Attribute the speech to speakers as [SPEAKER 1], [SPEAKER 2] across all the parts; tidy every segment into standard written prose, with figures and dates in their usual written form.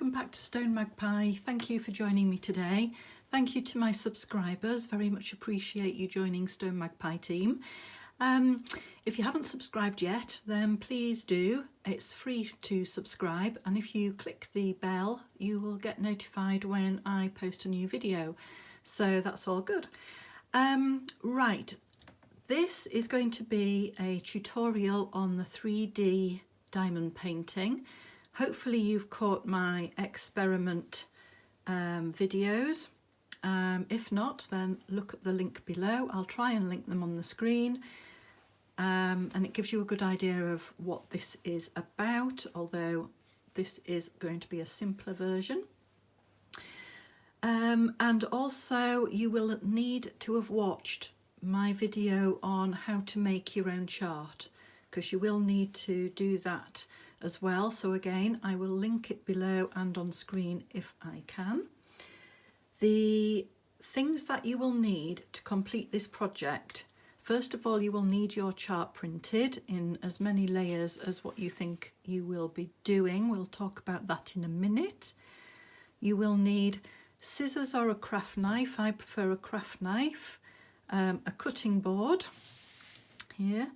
[SPEAKER 1] welcome back to StoneMagpie. Thank you for joining me today. Thank you to my subscribers, very much appreciate you joining StoneMagpie team. If you haven't subscribed yet, then please do. It's free to subscribe, and if you click the bell you will get notified when I post a new video, so that's all good. Right, this is going to be a tutorial on the 3D diamond painting. Hopefully you've caught my experiment videos. If not, then look at the link below. I'll try and link them on the screen, and it gives you a good idea of what this is about, although this is going to be a simpler version. And also you will need to have watched my video on how to make your own chart, because you will need to do that as well. So again, I will link it below and on screen if I can. The things that you will need to complete this project: first of all, you will need your chart printed in as many layers as what you think you will be doing. We'll talk about that in a minute. You will need scissors or a craft knife. I prefer a craft knife. A cutting board here.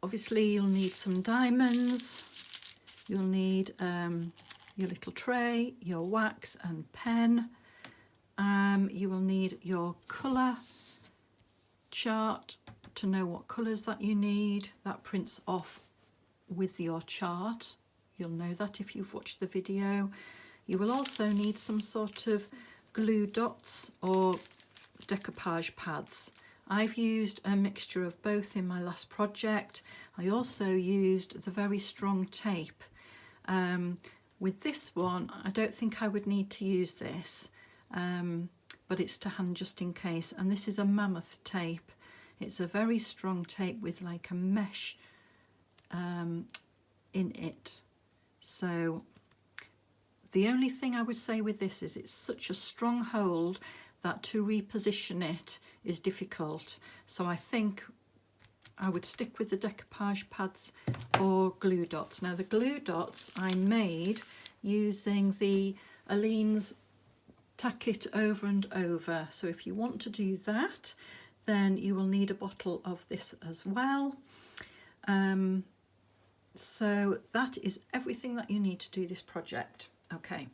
[SPEAKER 1] Obviously you'll need some diamonds, you'll need your little tray, your wax and pen, you will need your colour chart to know what colours that you need. That prints off with your chart, you'll know that if you've watched the video. You will also need some sort of glue dots or decoupage pads. I've used a mixture of both in my last project. I also used the very strong tape. With this one, I don't think I would need to use this, but it's to hand just in case. And this is a mammoth tape. It's a very strong tape with like a mesh in it. So the only thing I would say with this is it's such a strong hold that to reposition it is difficult. So I think I would stick with the decoupage pads or glue dots. Now the glue dots I made using the Aleene's Tack It Over and Over. So if you want to do that, then you will need a bottle of this as well. So that is everything that you need to do this project. Okay.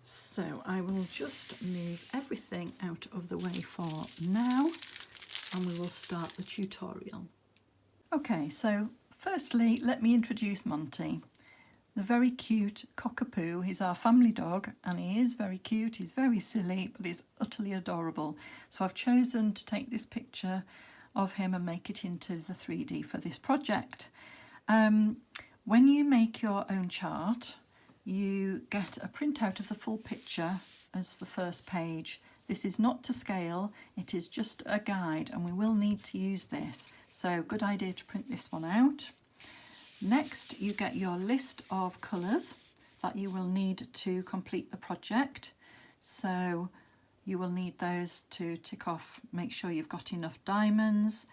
[SPEAKER 1] So I will just move everything out of the way for now, and we will start the tutorial. Okay, so firstly, let me introduce Monty. The very cute cockapoo. He's our family dog, and he is very cute. He's very silly, but he's utterly adorable. So I've chosen to take this picture of him and make it into the 3D for this project. When you make your own chart, you get a printout of the full picture as the first page. This is not to scale, it is just a guide, and we will need to use this. So good idea to print this one out. Next, you get your list of colours that you will need to complete the project. So you will need those to tick off, make sure you've got enough diamonds.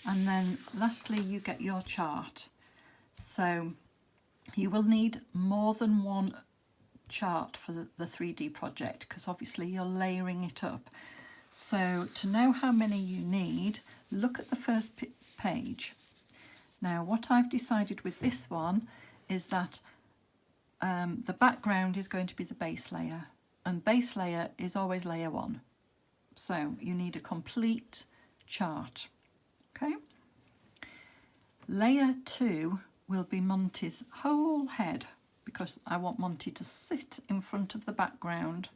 [SPEAKER 1] And then lastly, you get your chart. So you will need more than one chart for the 3D project, because obviously you're layering it up. So to know how many you need, look at the first page. Now what I've decided with this one is that the background is going to be the base layer, and base layer is always layer 1. So you need a complete chart. Okay. Layer 2 will be Monty's whole head, because I want Monty to sit in front of the background.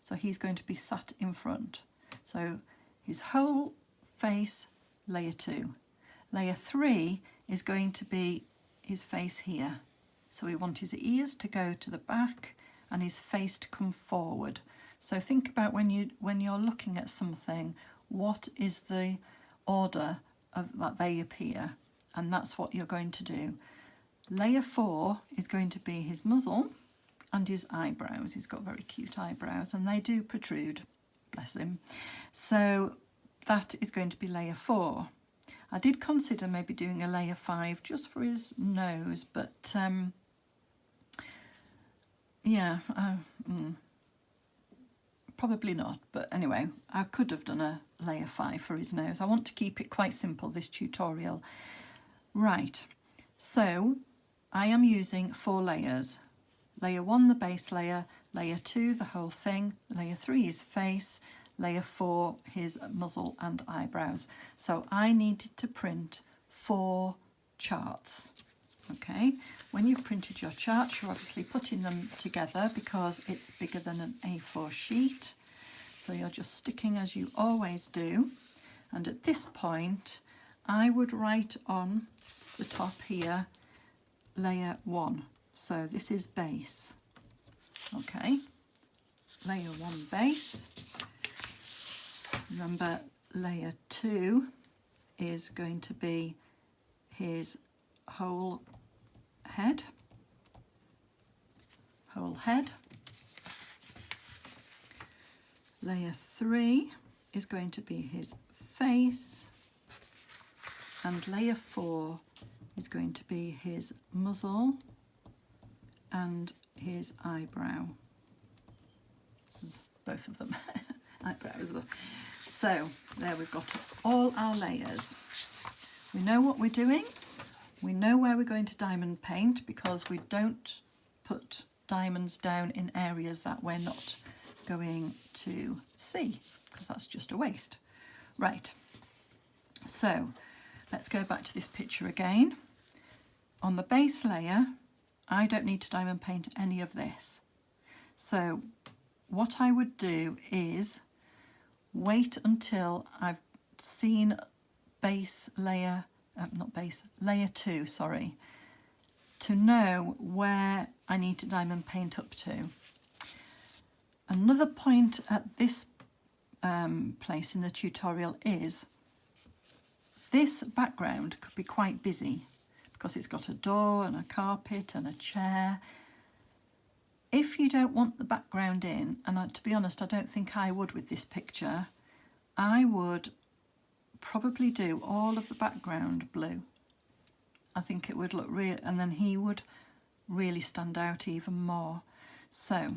[SPEAKER 1] So he's going to be sat in front. So his whole face, layer 2. Layer 3 is going to be his face here. So we want his ears to go to the back and his face to come forward. So think about when you're looking at something, what is the order of that they appear? And that's what you're going to do. Layer 4 is going to be his muzzle and his eyebrows. He's got very cute eyebrows and they do protrude, bless him. So that is going to be layer 4. I did consider maybe doing a layer 5 just for his nose, but Yeah, probably not, but anyway, I could have done a layer 5 for his nose. I want to keep it quite simple, this tutorial. Right, so I am using 4 layers. Layer 1, the base layer, layer 2, the whole thing, layer 3, his face, layer 4, his muzzle and eyebrows. So I needed to print 4 charts. Okay, when you've printed your charts, you're obviously putting them together because it's bigger than an A4 sheet. So you're just sticking as you always do. And at this point, I would write on the top here, layer 1. So this is base. Okay, layer 1 base. Remember, layer 2 is going to be his whole head. Layer 3 is going to be his face, and layer 4 is going to be his muzzle and his eyebrow. Both of them, eyebrows. So there we've got all our layers. We know what we're doing. We know where we're going to diamond paint because we don't put diamonds down in areas that we're not going to see because that's just a waste. Right, so let's go back to this picture again. On the base layer, I don't need to diamond paint any of this. So what I would do is wait until I've seen base layer, layer 2, sorry, to know where I need to diamond paint up to. Another point at this place in the tutorial is this background could be quite busy because it's got a door and a carpet and a chair. If you don't want the background in, and to be honest, I don't think I would with this picture, I would probably do all of the background blue. I think it would look real, and then he would really stand out even more. So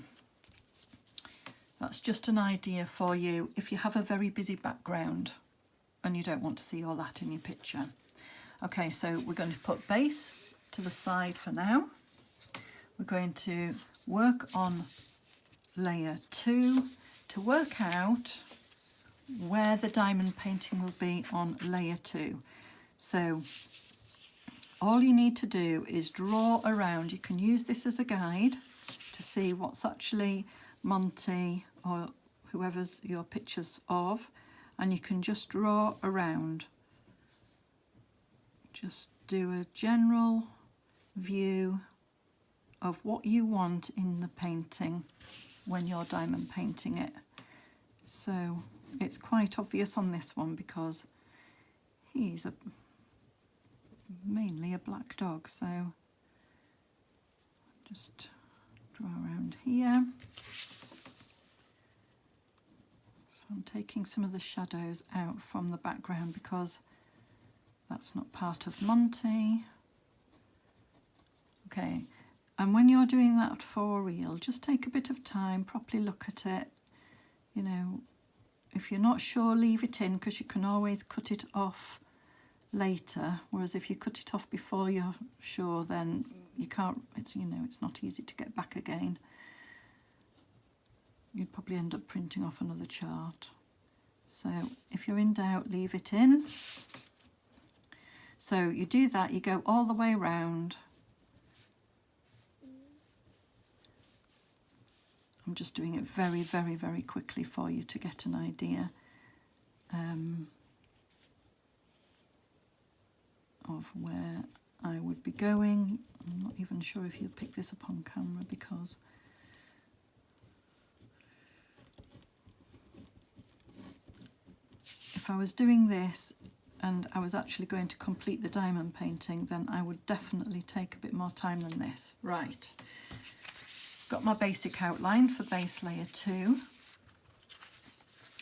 [SPEAKER 1] that's just an idea for you if you have a very busy background and you don't want to see all that in your picture. Okay, so we're going to put base to the side for now. We're going to work on layer 2 to work out where the diamond painting will be on layer 2. So all you need to do is draw around. You can use this as a guide to see what's actually Monty or whoever's your pictures of, and you can just draw around. Just do a general view of what you want in the painting when you're diamond painting it. So it's quite obvious on this one because he's mainly a black dog, so just draw around here. So I'm taking some of the shadows out from the background because that's not part of Monty. Okay, and when you're doing that for real, just take a bit of time, properly look at it. You know, if you're not sure, leave it in because you can always cut it off later, whereas if you cut it off before you're sure, then you can't, it's, you know, it's not easy to get back again. You'd probably end up printing off another chart. So if you're in doubt, leave it in. So you do that, you go all the way around. I'm just doing it very, very, very quickly for you to get an idea of where I would be going. I'm not even sure if you'll pick this up on camera because if I was doing this and I was actually going to complete the diamond painting, then I would definitely take a bit more time than this. Right, got my basic outline for base layer 2.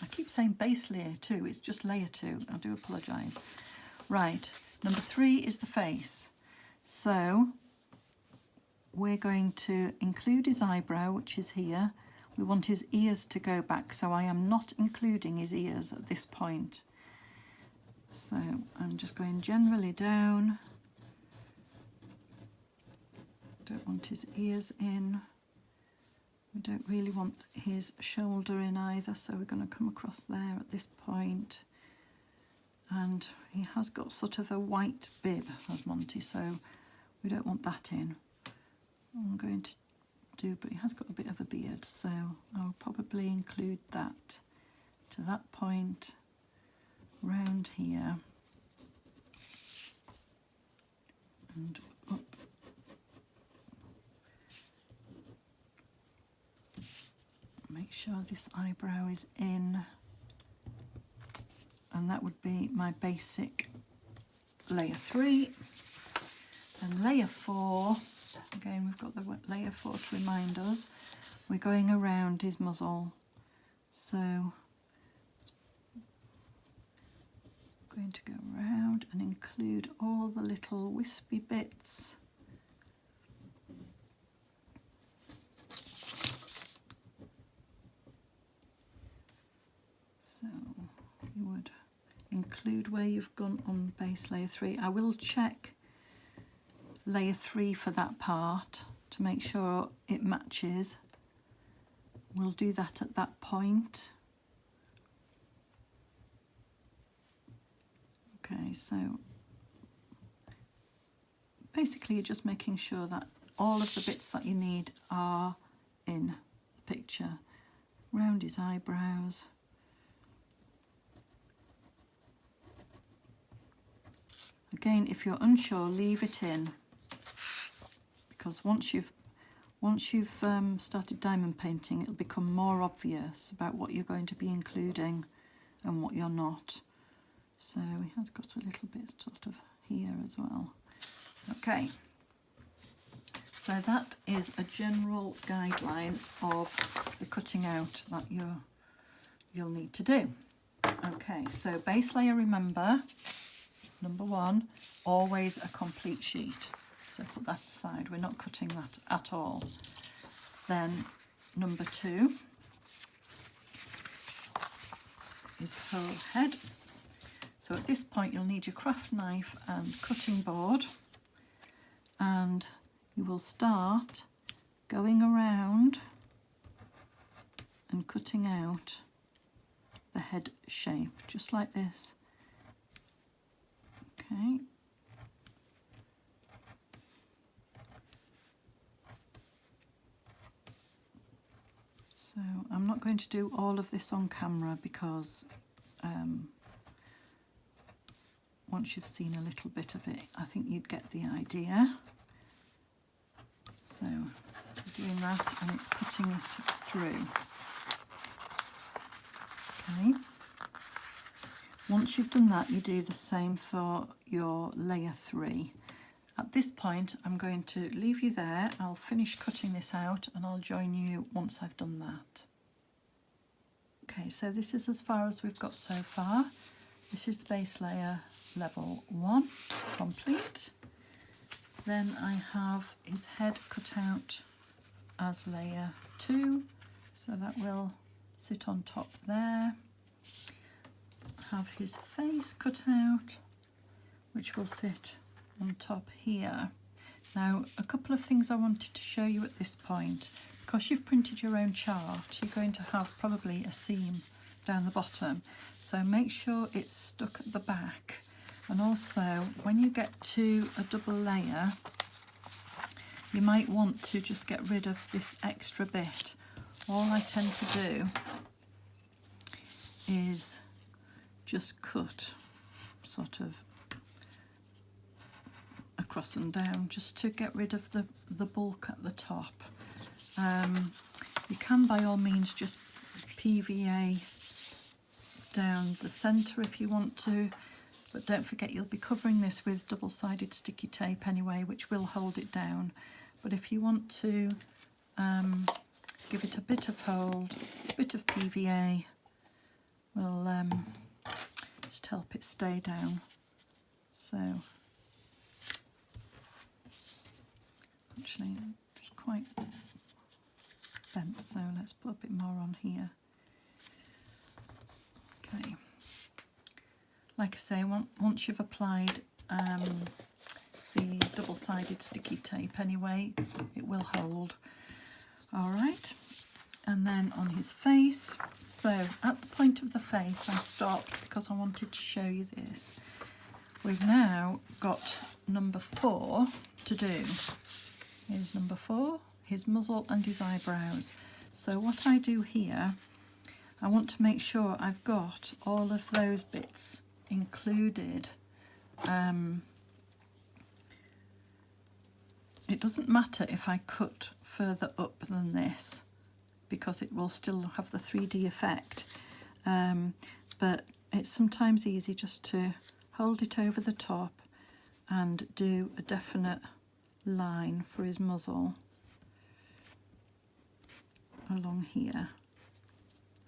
[SPEAKER 1] I keep saying base layer 2, it's just layer 2, I do apologise. Right, number 3 is the face. So we're going to include his eyebrow, which is here. We want his ears to go back, so I am not including his ears at this point. So I'm just going generally down. Don't want his ears in. We don't really want his shoulder in either, so we're going to come across there at this point. And he has got sort of a white bib, has Monty, so we don't want that in. I'm going to do, but he has got a bit of a beard, so I'll probably include that to that point, round here, and up. Make sure this eyebrow is in, and that would be my basic layer 3. And layer 4, again we've got the layer 4 to remind us, we're going around his muzzle. So I'm going to go around and include all the little wispy bits. So you would include where you've gone on base layer 3. I will check layer 3 for that part to make sure it matches. We'll do that at that point. Okay, so basically you're just making sure that all of the bits that you need are in the picture. Round his eyebrows. Again, if you're unsure, leave it in, because once you've started diamond painting, it'll become more obvious about what you're going to be including and what you're not. So he has got a little bit sort of here as well. Okay, so that is a general guideline of the cutting out that you'll need to do. Okay, so base layer, remember, number 1, always a complete sheet. So put that aside, we're not cutting that at all. Then number 2 is whole head. So at this point you'll need your craft knife and cutting board, and you will start going around and cutting out the head shape, just like this. Okay. So I'm not going to do all of this on camera because once you've seen a little bit of it, I think you'd get the idea. So we're doing that, and it's cutting it through. Okay. Once you've done that, you do the same for your layer 3. At this point, I'm going to leave you there. I'll finish cutting this out and I'll join you once I've done that. Okay, so this is as far as we've got so far. This is the base layer level 1 complete. Then I have his head cut out as layer 2, so that will sit on top there. Have his face cut out, which will sit on top here. Now, a couple of things I wanted to show you at this point. Because you've printed your own chart, you're going to have probably a seam down the bottom, so make sure it's stuck at the back. And also, when you get to a double layer, you might want to just get rid of this extra bit. All I tend to do is just cut sort of across and down, just to get rid of the bulk at the top. You can by all means just PVA down the centre if you want to, but don't forget you'll be covering this with double-sided sticky tape anyway, which will hold it down. But if you want to give it a bit of hold, a bit of PVA will just help it stay down. So actually, it's quite bent, so let's put a bit more on here. Okay. Like I say, once you've applied the double-sided sticky tape anyway, it will hold. All right, and then on his face, so at the point of the face I stopped because I wanted to show you this. We've now got number 4 to do. Here's number 4, his muzzle and his eyebrows. So what I do here, I want to make sure I've got all of those bits included. It doesn't matter if I cut further up than this because it will still have the 3D effect, but it's sometimes easy just to hold it over the top and do a definite line for his muzzle along here.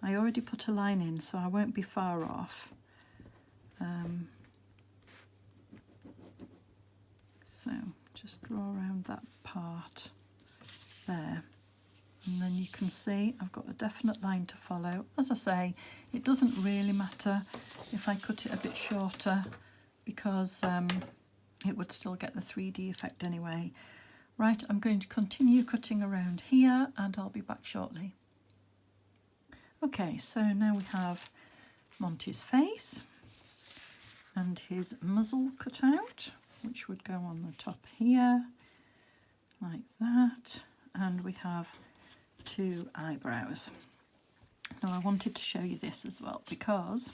[SPEAKER 1] I already put a line in, so I won't be far off. So just draw around that part there, and then you can see I've got a definite line to follow. As I say, it doesn't really matter if I cut it a bit shorter because it would still get the 3D effect anyway. Right, I'm going to continue cutting around here and I'll be back shortly. Okay, so now we have Monty's face and his muzzle cut out, which would go on the top here, like that, and we have 2 eyebrows. Now I wanted to show you this as well because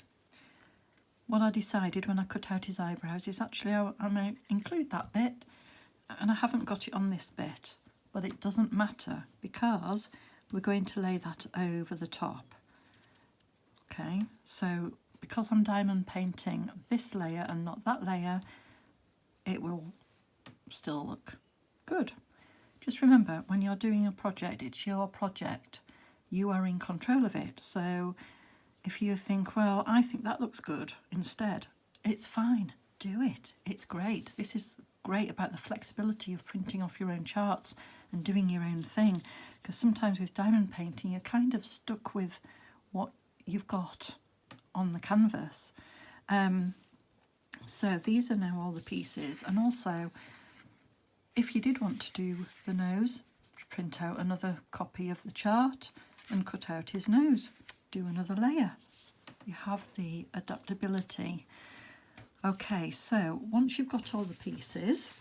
[SPEAKER 1] what I decided when I cut out his eyebrows is actually I may include that bit, and I haven't got it on this bit, but it doesn't matter because we're going to lay that over the top. Okay, so because I'm diamond painting this layer and not that layer, it will still look good. Just remember, when you're doing a project, it's your project. You are in control of it. So if you think, well, I think that looks good instead, it's fine. Do it. It's great. This is great about the flexibility of printing off your own charts and doing your own thing. Because sometimes with diamond painting, you're kind of stuck with what you've got on the canvas. So these are now all the pieces, and also if you did want to do the nose, print out another copy of the chart and cut out his nose, do another layer. You have the adaptability. Okay, so once you've got all the pieces,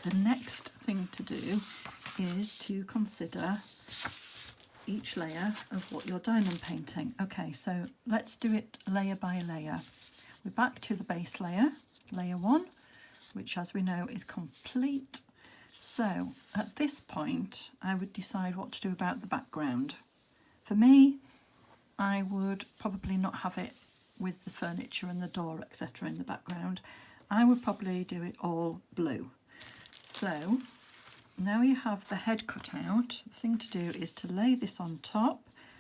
[SPEAKER 1] the next thing to do is to consider each layer of what you're diamond painting. Okay, so let's do it layer by layer. We're back to the base layer, layer 1, which as we know is complete. So at this point I would decide what to do about the background. For me, I would probably not have it with the furniture and the door, etc. in the background. I would probably do it all blue. So now you have the head cut out, the thing to do is to lay this on top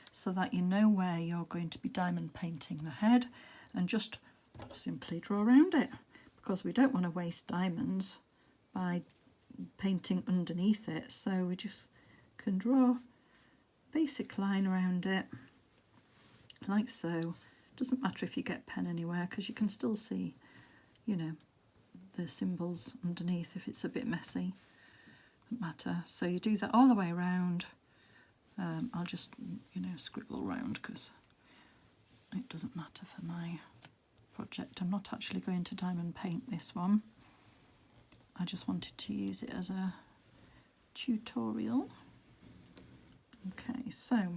[SPEAKER 1] so that you know where you're going to be diamond painting the head, and just simply draw around it, because we don't want to waste diamonds by painting underneath it. So we just can draw a basic line around it like so. Doesn't matter if you get pen anywhere because you can still see, you know, the symbols underneath if it's a bit messy. Doesn't matter. So you do that all the way around. I'll just, you know, scribble around because it doesn't matter for my project. I'm not actually going to diamond paint this one. I just wanted to use it as a tutorial. Okay, so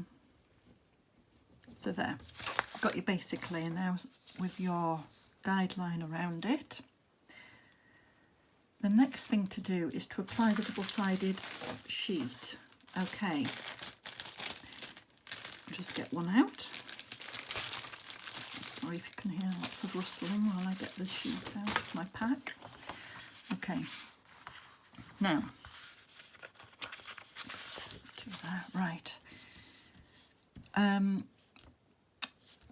[SPEAKER 1] there, got your basic layer now with your guideline around it. The next thing to do is to apply the double-sided sheet. Okay, just get one out. Sorry if you can hear lots of rustling while I get the sheet out of my pack. Okay, now, do that, right.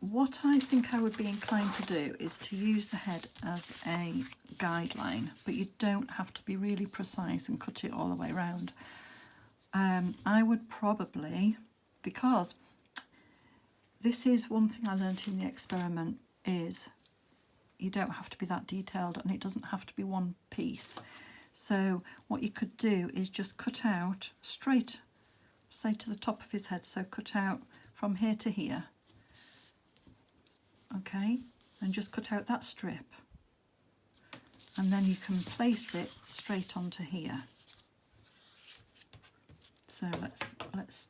[SPEAKER 1] What I think I would be inclined to do is to use the head as a guideline, but you don't have to be really precise and cut it all the way around. I would probably, because this is one thing I learned in the experiment, is you don't have to be that detailed and it doesn't have to be one piece. So what you could do is just cut out straight, say to the top of his head, so cut out from here to here, okay, and just cut out that strip, and then you can place it straight onto here. So let's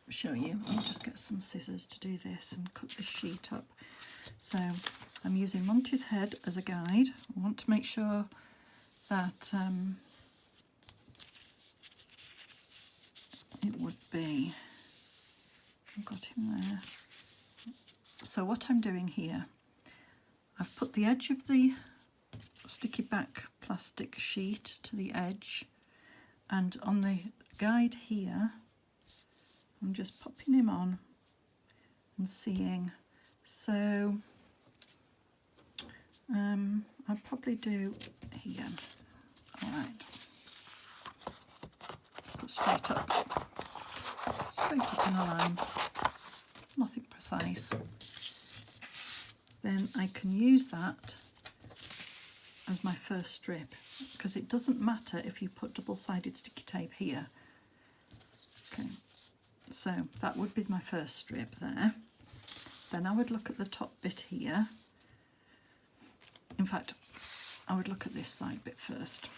[SPEAKER 1] show you. I'll just get some scissors to do this and cut this sheet up. So I'm using Monty's head as a guide. I want to make sure that it would be, I've got him there. So what I'm doing here, I've put the edge of the sticky back plastic sheet to the edge, and on the guide here I'm just popping him on and seeing. So I'll probably do here. All right, put straight up in a line, nothing precise. Then I can use that as my first strip, because it doesn't matter if you put double-sided sticky tape here. Okay, so that would be my first strip there. Then I would look at the top bit here. In fact, I would look at this side bit first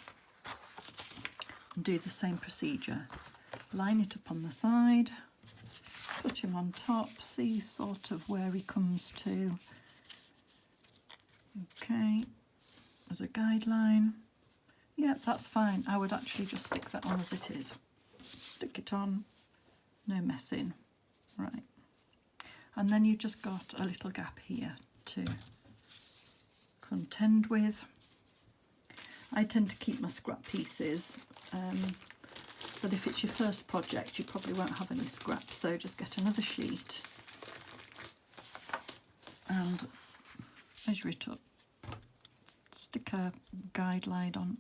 [SPEAKER 1] and do the same procedure. Line it up on the side, put him on top, see sort of where he comes to. Okay, as a guideline. Yep, that's fine. I would actually just stick that on as it is. Stick it on, no messing. Right. And then you've just got a little gap here to contend with. I tend to keep my scrap pieces, but if it's your first project you probably won't have any scraps, so just get another sheet and measure it up. Stick a guideline on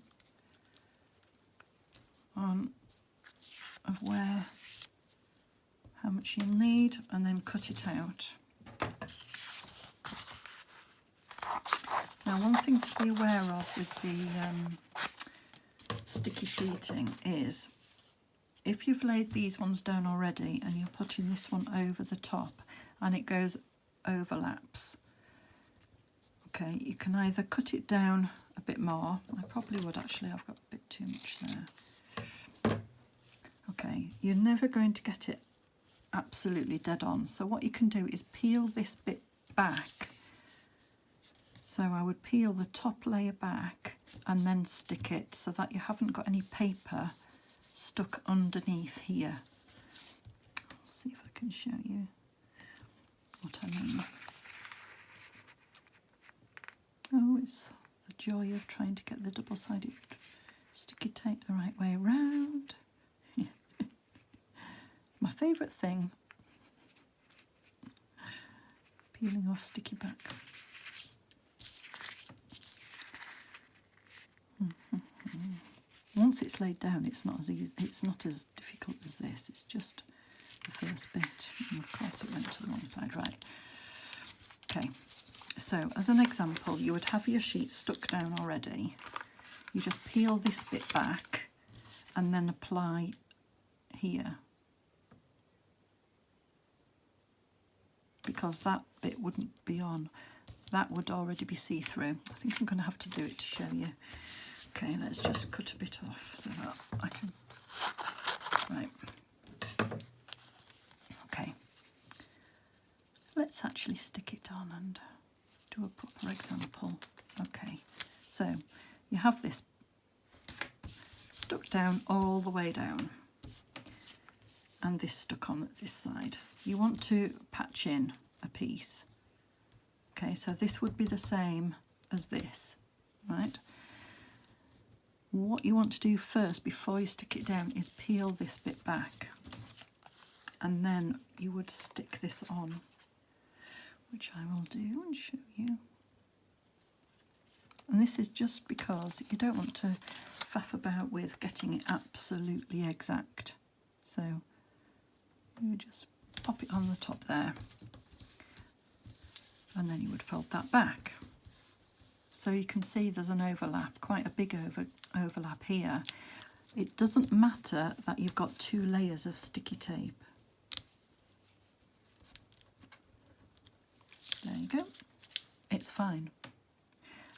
[SPEAKER 1] of how much you'll need, and then cut it out. Now, one thing to be aware of with the sticky sheeting is, if you've laid these ones down already and you're putting this one over the top and it goes overlaps, okay, you can either cut it down a bit more. I probably would actually, I've got a bit too much there. Okay, you're never going to get it absolutely dead on. So what you can do is peel this bit back. So I would peel the top layer back and then stick it so that you haven't got any paper stuck underneath here. Let's see if I can show you what I mean. Oh, it's the joy of trying to get the double-sided sticky tape the right way around. My favourite thing, peeling off sticky back. Once it's laid down, it's not as easy, it's not as difficult as this. It's just the first bit, and of course it went to the wrong side. Right. Okay. So as an example, you would have your sheet stuck down already. You just peel this bit back and then apply here, because that bit wouldn't be on. That would already be see-through. I think I'm going to have to do it to show you. Okay, let's just cut a bit off so that I can... Right. Okay. Let's actually stick it on and do a proper example. Okay, so you have this stuck down all the way down and this stuck on this side. You want to patch in a piece. Okay, so this would be the same as this, right? What you want to do first before you stick it down is peel this bit back, and then you would stick this on, which I will do and show you. And this is just because you don't want to faff about with getting it absolutely exact. So you just pop it on the top there, and then you would fold that back. So you can see there's an overlap, quite a big overlap here. It doesn't matter that you've got 2 layers of sticky tape. There you go, it's fine.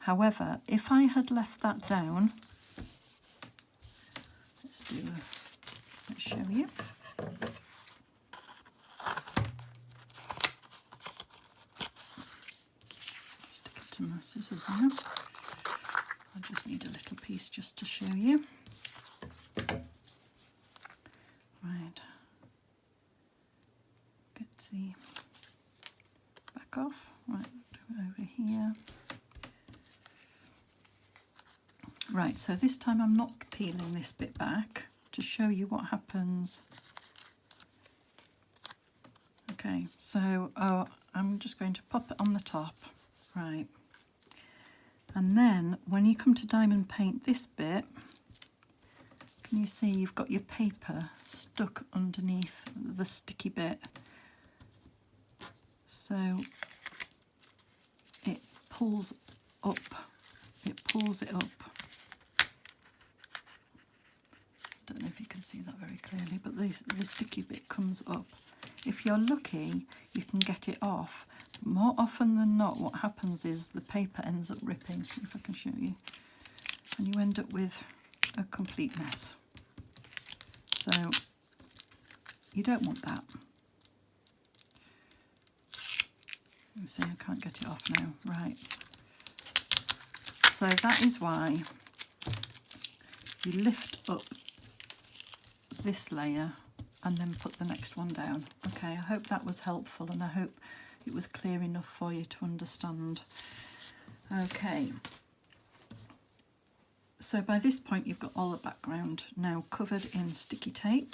[SPEAKER 1] However, if I had left that down, let's show you. Stick it to my scissors now. I just need a little piece just to show you. Right, get the back off. Right, do it over here. Right, so this time I'm not peeling this bit back to show you what happens. Okay, so I'm just going to pop it on the top, right. And then when you come to diamond paint this bit, can you see you've got your paper stuck underneath the sticky bit? So it pulls up, it pulls it up. I don't know if you can see that very clearly, but the sticky bit comes up. If you're lucky, you can get it off. More often than not, what happens is the paper ends up ripping. See if I can show you. And you end up with a complete mess. So you don't want that. You see, I can't get it off now. Right. So that is why you lift up this layer and then put the next one down. Okay, I hope that was helpful, and I hope it was clear enough for you to understand. Okay, so by this point you've got all the background now covered in sticky tape,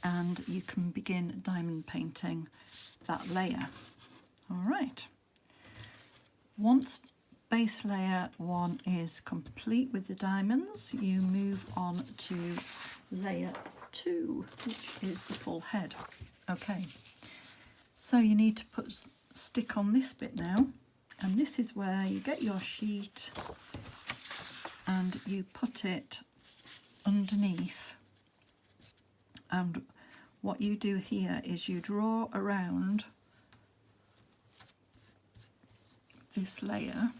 [SPEAKER 1] and you can begin diamond painting that layer. All right, once base layer 1 is complete with the diamonds, you move on to layer 2, which is the full head. Okay, so you need to stick on this bit now, and this is where you get your sheet and you put it underneath, and what you do here is you draw around this layer.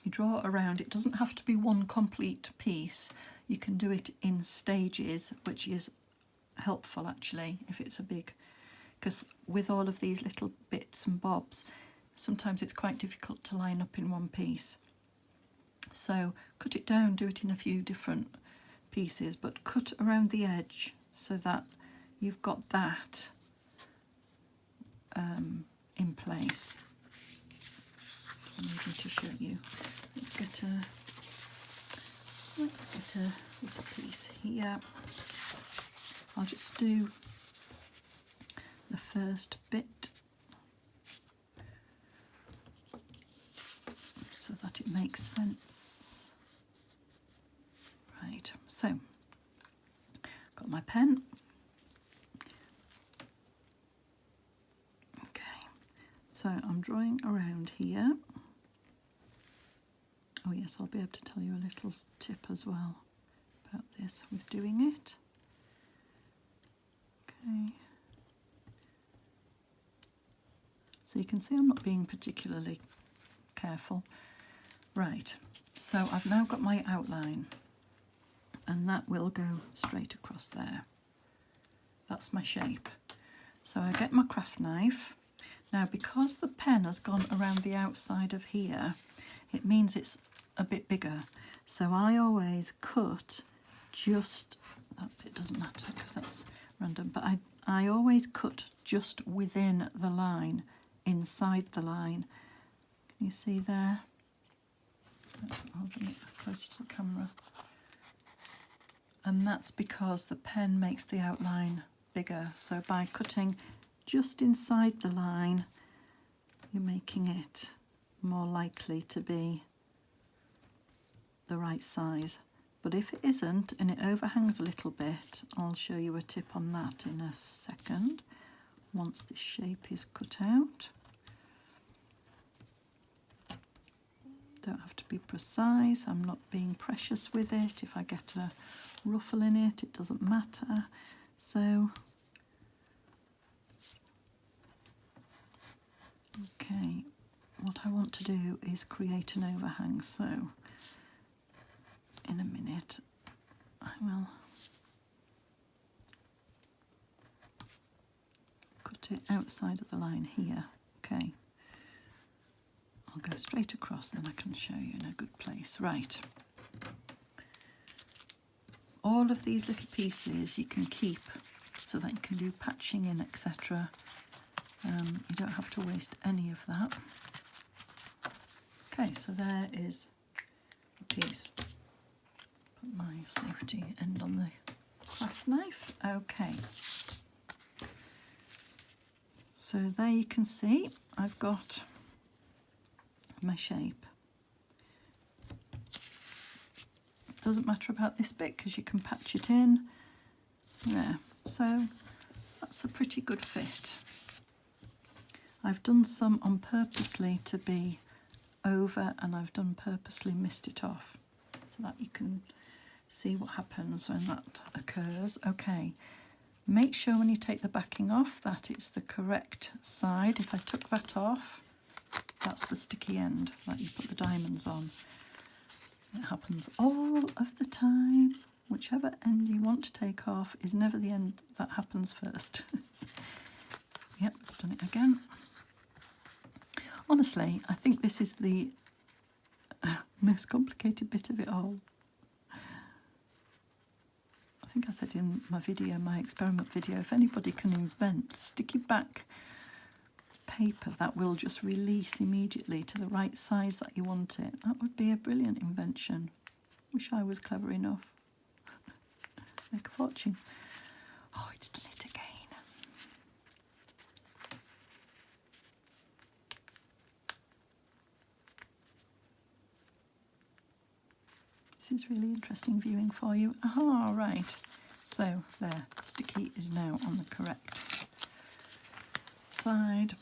[SPEAKER 1] You draw around, it doesn't have to be one complete piece. You can do it in stages, which is helpful actually if it's a big, because with all of these little bits and bobs, sometimes it's quite difficult to line up in one piece. So cut it down, do it in a few different pieces, but cut around the edge so that you've got that in place. I need to show you. Let's get a little piece here. I'll just do the first bit so that it makes sense. Right, so got my pen. Okay, so I'm drawing around here. Oh yes, I'll be able to tell you a little tip as well about this with doing it. Okay. So you can see I'm not being particularly careful. Right, so I've now got my outline, and that will go straight across there. That's my shape. So I get my craft knife. Now because the pen has gone around the outside of here, it means it's a bit bigger. So I always cut just, that bit doesn't matter because that's random, but I always cut just within the line, inside the line. Can you see there? I'll bring it closer to the camera. And that's because the pen makes the outline bigger. So by cutting just inside the line, you're making it more likely to be the right size. But if it isn't and it overhangs a little bit, I'll show you a tip on that in a second, once this shape is cut out. Don't have to be precise, I'm not being precious with it. If I get a ruffle in it, it doesn't matter. So, okay, what I want to do is create an overhang. So, in a minute, I will cut it outside of the line here. Okay. I'll go straight across, then I can show you in a good place. Right. All of these little pieces you can keep so that you can do patching in, etc. You don't have to waste any of that. Okay, so there is a piece. Put my safety end on the craft knife. Okay. So there you can see I've got my shape. Doesn't matter about this bit because you can patch it in there. So that's a pretty good fit. I've done some on purposely to be over, and I've done purposely missed it off so that you can see what happens when that occurs. Okay, make sure when you take the backing off that it's the correct side. If I took that off, that's the sticky end that you put the diamonds on. It happens all of the time. Whichever end you want to take off is never the end that happens first. Yep, it's done it again. Honestly, I think this is the most complicated bit of it all. I think I said in my video, my experiment video, if anybody can invent sticky back paper that will just release immediately to the right size that you want it, that would be a brilliant invention. Wish I was clever enough. Make a fortune. Oh, it's done it again. This is really interesting viewing for you. Aha, right. So there, sticky is now on the correct side.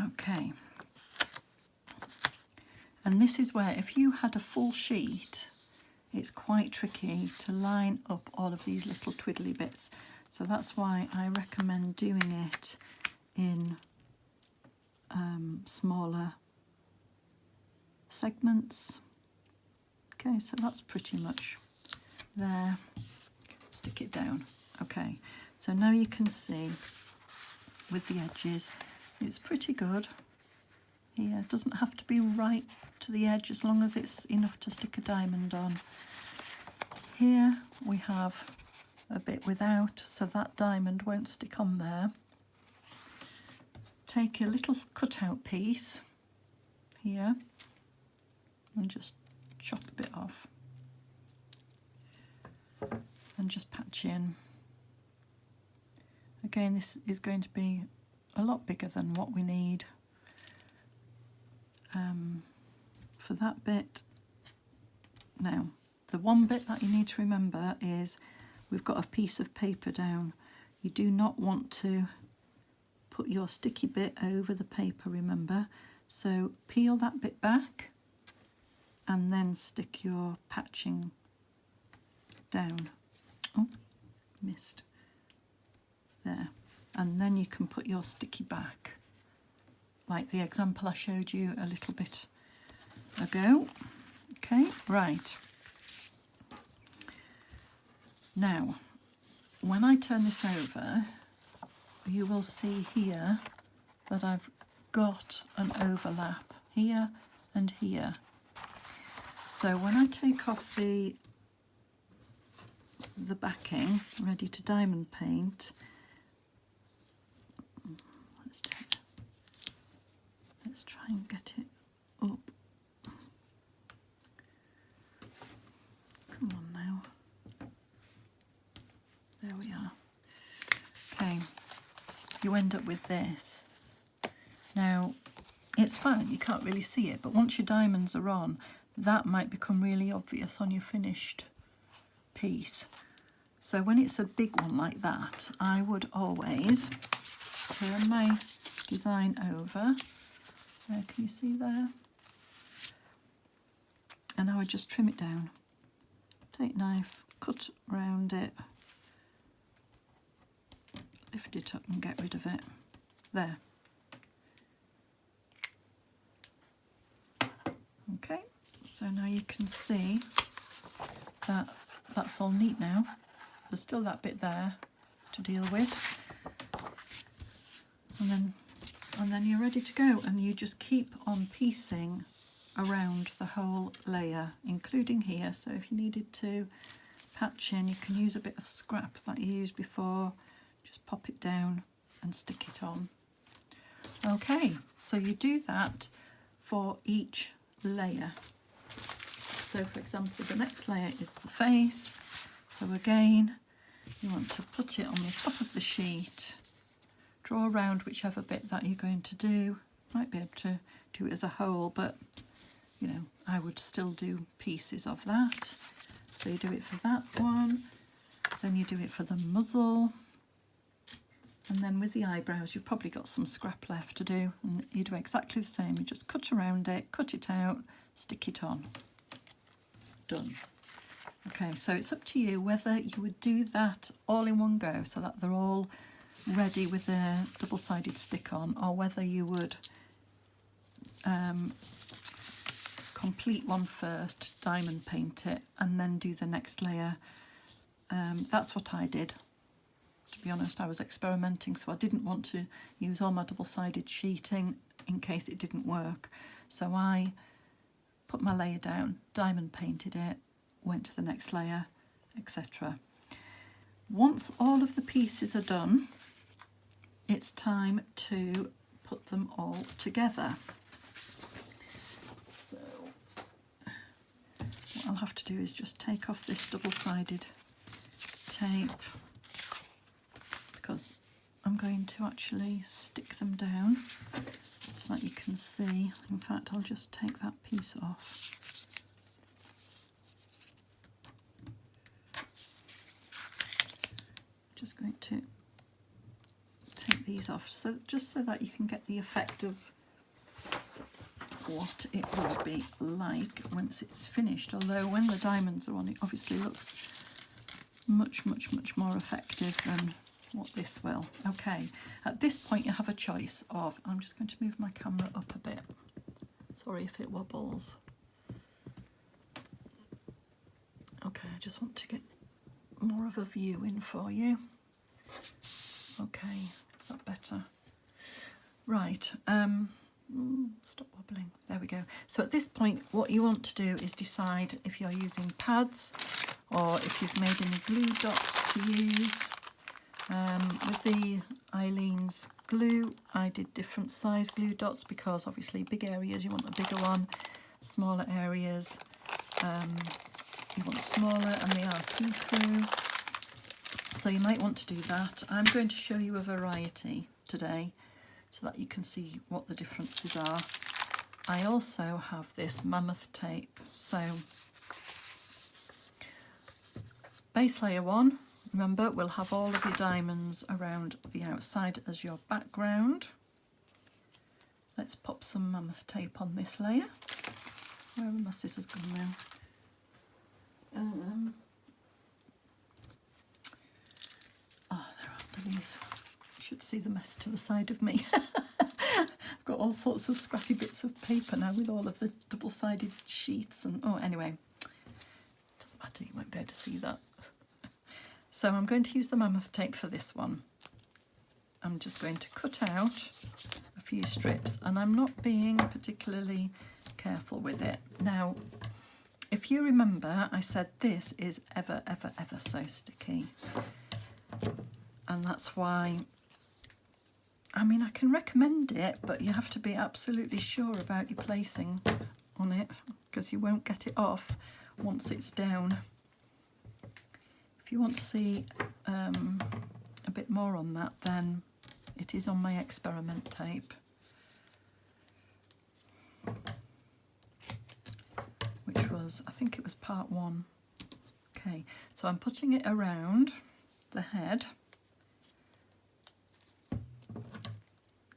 [SPEAKER 1] Okay, and this is where if you had a full sheet, it's quite tricky to line up all of these little twiddly bits. So that's why I recommend doing it in smaller segments. Okay, so that's pretty much there. Stick it down. Okay, so now you can see with the edges, it's pretty good. Here, it doesn't have to be right to the edge as long as it's enough to stick a diamond on. Here we have a bit without, so that diamond won't stick on there. Take a little cutout piece here and just chop a bit off and just patch in. Again, this is going to be a lot bigger than what we need for that bit. Now, the one bit that you need to remember is we've got a piece of paper down. You do not want to put your sticky bit over the paper, remember. So peel that bit back and then stick your patching down. Oh, missed. There. And then you can put your sticky back, like the example I showed you a little bit ago. Okay, right. Now, when I turn this over, you will see here that I've got an overlap here and here. So when I take off the backing, ready to diamond paint, let's try and get it up. Come on now. There we are. Okay, you end up with this. Now, it's fine, you can't really see it, but once your diamonds are on, that might become really obvious on your finished piece. So when it's a big one like that, I would always turn my design over. Can you see there? And I would just trim it down. Take knife, cut around it, lift it up and get rid of it. There. Okay, so now you can see that that's all neat now. There's still that bit there to deal with. And then you're ready to go, and you just keep on piecing around the whole layer, including here. So if you needed to patch in, you can use a bit of scrap that you used before, just pop it down and stick it on. Okay, so you do that for each layer. So for example, the next layer is the face. So again, you want to put it on the top of the sheet, draw around whichever bit that you're going to do. Might be able to do it as a whole, but you know, I would still do pieces of that. So you do it for that one, then you do it for the muzzle, and then with the eyebrows you've probably got some scrap left to do, and you do exactly the same. You just cut around it, cut it out, stick it on. Done. Okay, so it's up to you whether you would do that all in one go so that they're all ready with a double-sided stick on, or whether you would complete one first, diamond paint it, and then do the next layer. That's what I did. To be honest, I was experimenting, so I didn't want to use all my double-sided sheeting in case it didn't work. So I put my layer down, diamond painted it, went to the next layer, etc. Once all of the pieces are done, it's time to put them all together. So what I'll have to do is just take off this double-sided tape, because I'm going to actually stick them down so that you can see. In fact, I'll just take that piece off. Just going to take these off, so just so that you can get the effect of what it will be like once it's finished. Although when the diamonds are on, it obviously looks much more effective than what this will. Okay, at this point you have a choice of, I'm just going to move my camera up a bit, sorry if it wobbles. Okay, I just want to get more of a view in for you. Okay, is that better? Right, stop wobbling, there we go. So at this point what you want to do is decide if you're using pads or if you've made any glue dots to use. With the Eileen's glue, I did different size glue dots because obviously big areas you want a bigger one, smaller areas you want smaller, and they are see-through. So you might want to do that. I'm going to show you a variety today so that you can see what the differences are. I also have this mammoth tape. So base layer 1, remember, we'll have all of your diamonds around the outside as your background. Let's pop some mammoth tape on this layer. Where have my scissors gone now? Oh, they're underneath. You should see the mess to the side of me. I've got all sorts of scrappy bits of paper now with all of the double-sided sheets and, oh, anyway, doesn't matter, you won't be able to see that. So I'm going to use the mammoth tape for this one. I'm just going to cut out a few strips, and I'm not being particularly careful with it. Now, if you remember, I said this is ever so sticky. And that's why, I mean, I can recommend it, but you have to be absolutely sure about your placing on it, because you won't get it off once it's down. If you want to see a bit more on that, then it is on my experiment tape, which was, I think it was part 1. Okay, so I'm putting it around the head,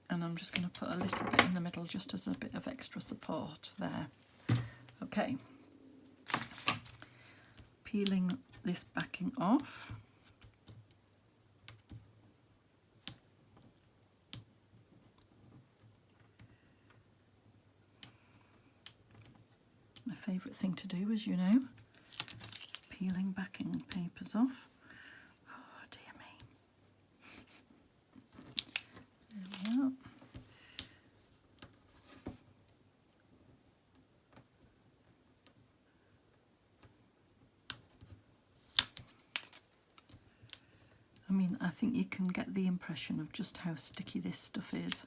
[SPEAKER 1] and I'm just going to put a little bit in the middle just as a bit of extra support there. Okay, peeling this backing off. My favourite thing to do, as you know, peeling backing papers off. Oh dear me. There we are. I mean, I think you can get the impression of just how sticky this stuff is.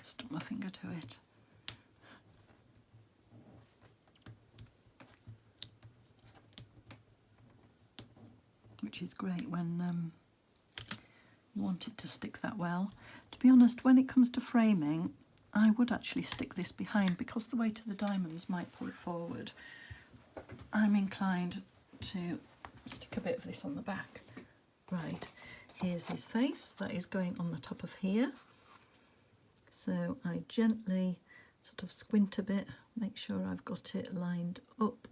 [SPEAKER 1] Stuck my finger to it. Which is great when you want it to stick that well. To be honest, when it comes to framing, I would actually stick this behind because the weight of the diamonds might pull it forward. I'm inclined to stick a bit of this on the back. Right, here's his face. That is going on the top of here. So I gently sort of squint a bit, make sure I've got it lined up.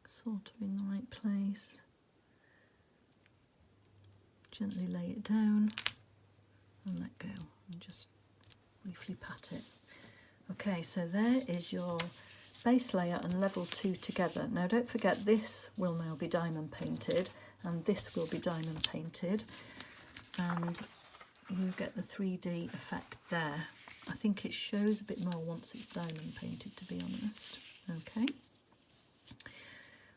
[SPEAKER 1] Sort of in the right place. Gently lay it down and let go and just briefly pat it. Okay, so there is your base layer and level 2 together. Now don't forget, this will now be diamond painted and this will be diamond painted, and you get the 3D effect there. I think it shows a bit more once it's diamond painted, to be honest. Okay.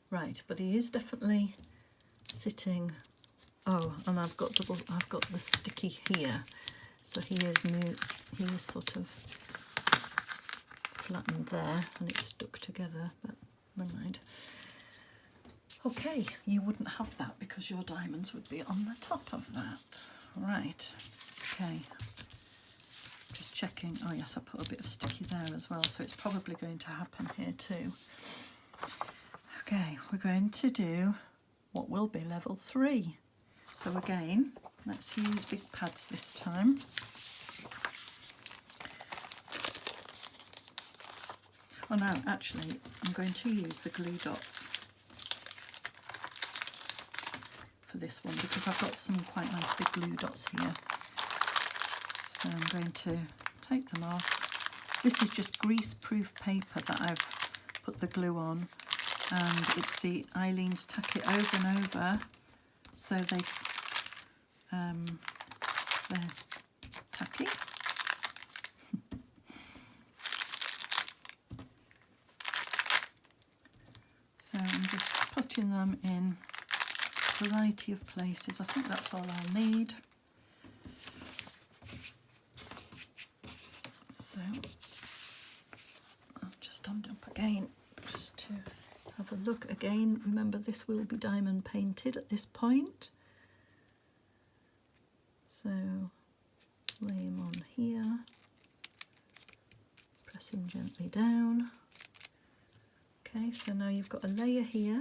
[SPEAKER 1] Right, but he is definitely sitting. Oh, and I've got the sticky here, so he is sort of flattened there, and it's stuck together. But never mind. Okay, you wouldn't have that because your diamonds would be on the top of that. Right. Okay. Just checking. Oh yes, I put a bit of sticky there as well, so it's probably going to happen here too. Okay, we're going to do what will be level 3. So again, let's use big pads this time. Oh no, actually, I'm going to use the glue dots for this one because I've got some quite nice big glue dots here. So I'm going to take them off. This is just grease-proof paper that I've put the glue on. And it's the Eileen's Tack It Over and Over, so they're tacky. So I'm just putting them in a variety of places. I think that's all I'll need. So I'll just stand up again just to have a look again. Remember, this will be diamond painted at this point. So lay him on here, press him gently down. Okay, so now you've got a layer here,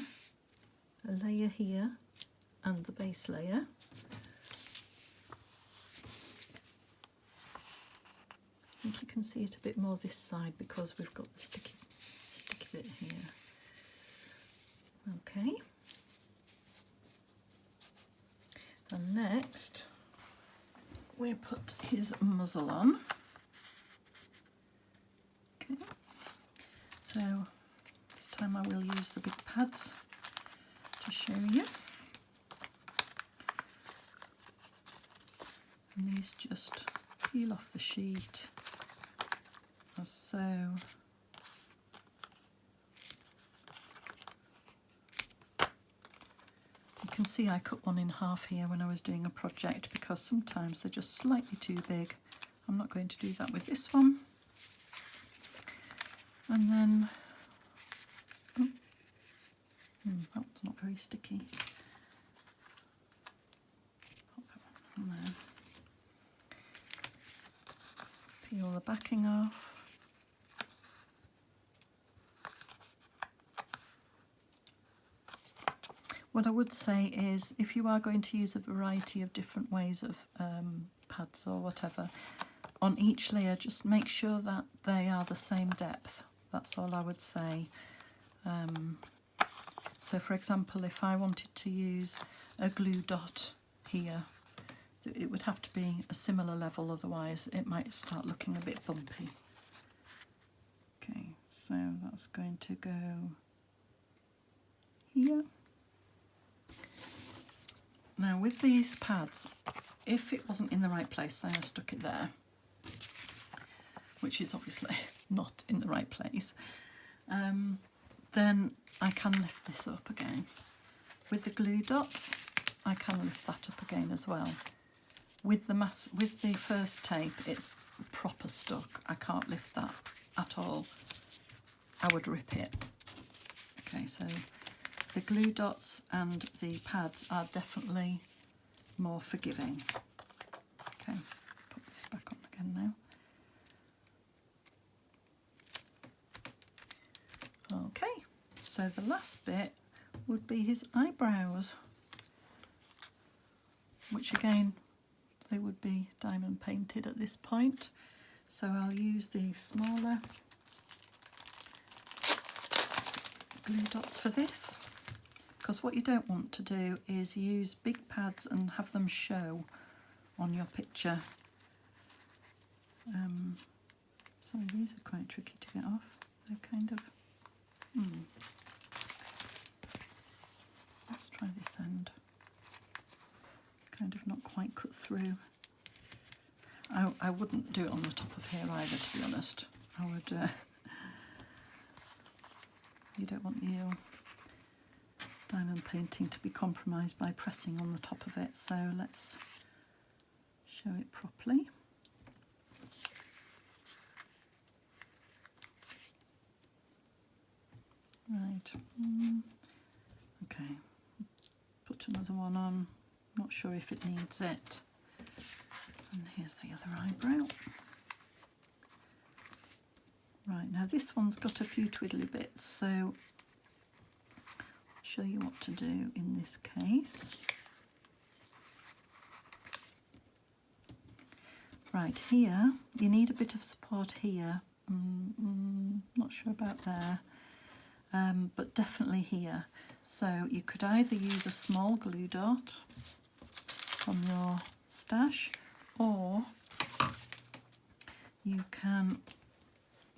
[SPEAKER 1] and the base layer. I think you can see it a bit more this side because we've got the sticky bit here. Okay. And next we put his muzzle on. Okay. So this time I will use the big pads to show you. And these just peel off the sheet as so. You can see I cut one in half here when I was doing a project because sometimes they're just slightly too big. I'm not going to do that with this one. And then, that's not very sticky. Pop that one on there. peel the backing off. What I would say is, if you are going to use a variety of different ways of pads or whatever, on each layer just make sure that they are the same depth. That's all I would say. So for example, if I wanted to use a glue dot here, it would have to be a similar level, otherwise it might start looking a bit bumpy. Okay, so that's going to go here. Now with these pads, if it wasn't in the right place, say I stuck it there, which is obviously not in the right place, then I can lift this up again. With the glue dots, I can lift that up again as well. With the first tape, it's proper stuck. I can't lift that at all. I would rip it. Okay, so the glue dots and the pads are definitely more forgiving. Okay, put this back on again now. Okay, so the last bit would be his eyebrows, which again, they would be diamond painted at this point. So I'll use the smaller glue dots for this, because what you don't want to do is use big pads and have them show on your picture. Sorry, these are quite tricky to get off. They're kind of... Let's try this end. Kind of not quite cut through. I wouldn't do it on the top of here either, to be honest. I would... you don't want your diamond painting to be compromised by pressing on the top of it, so let's show it properly. Right, okay, put another one on, not sure if it needs it. And here's the other eyebrow. Right, now this one's got a few twiddly bits, so I'll show you what to do in this case. Right, here, you need a bit of support here. Not sure about there, but definitely here. So you could either use a small glue dot from your stash, or you can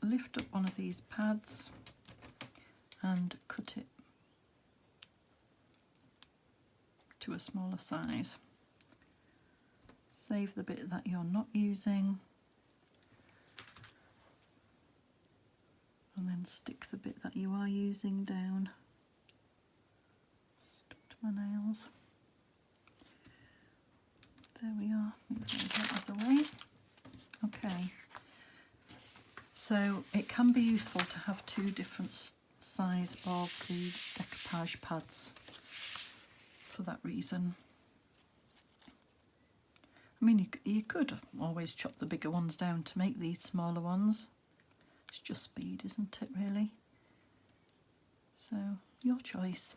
[SPEAKER 1] lift up one of these pads and cut it to a smaller size. Save the bit that you're not using, and then stick the bit that you are using down. Stuck to my nails. There we are. Move those out of the way. Okay. So it can be useful to have two different size of the decoupage pads for that reason. I mean, you could always chop the bigger ones down to make these smaller ones. It's just speed, isn't it, really? So, your choice.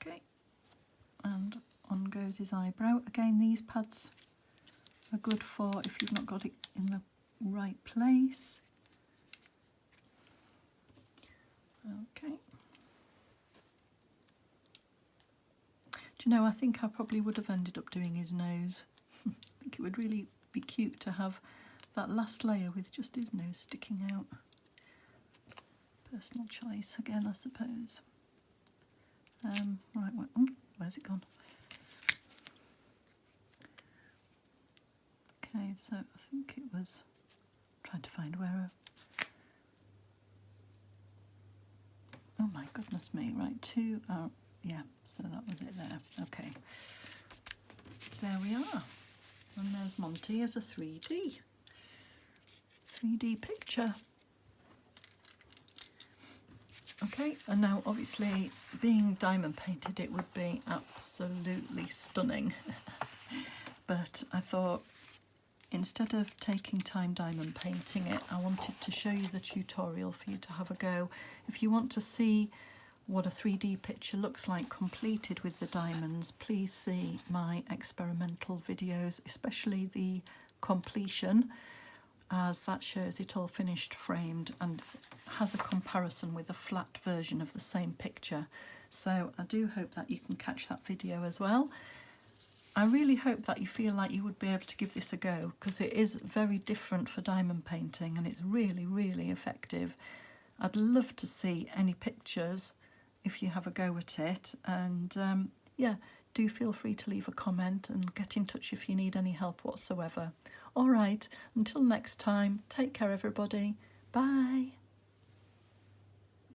[SPEAKER 1] Okay, and on goes his eyebrow. Again, these pads are good for if you've not got it in the right place. Okay. Do you know, I think I probably would have ended up doing his nose. I think it would really be cute to have that last layer with just his nose sticking out. Personal choice again, I suppose. Right, where's it gone? Okay, so I think it was trying to find where. Oh my goodness me! Right, two. Yeah. So that was it there. Okay. There we are, and there's Monty as a 3D picture. Okay, and now obviously being diamond painted it would be absolutely stunning. But I thought instead of taking time diamond painting it, I wanted to show you the tutorial for you to have a go. If you want to see what a 3D picture looks like completed with the diamonds, please see my experimental videos, especially the completion, as that shows it all finished framed and has a comparison with a flat version of the same picture. So I do hope that you can catch that video as well. I really hope that you feel like you would be able to give this a go, because it is very different for diamond painting and it's really, really effective. I'd love to see any pictures if you have a go at it, and yeah, do feel free to leave a comment and get in touch if you need any help whatsoever. All right, until next time, take care everybody. Bye.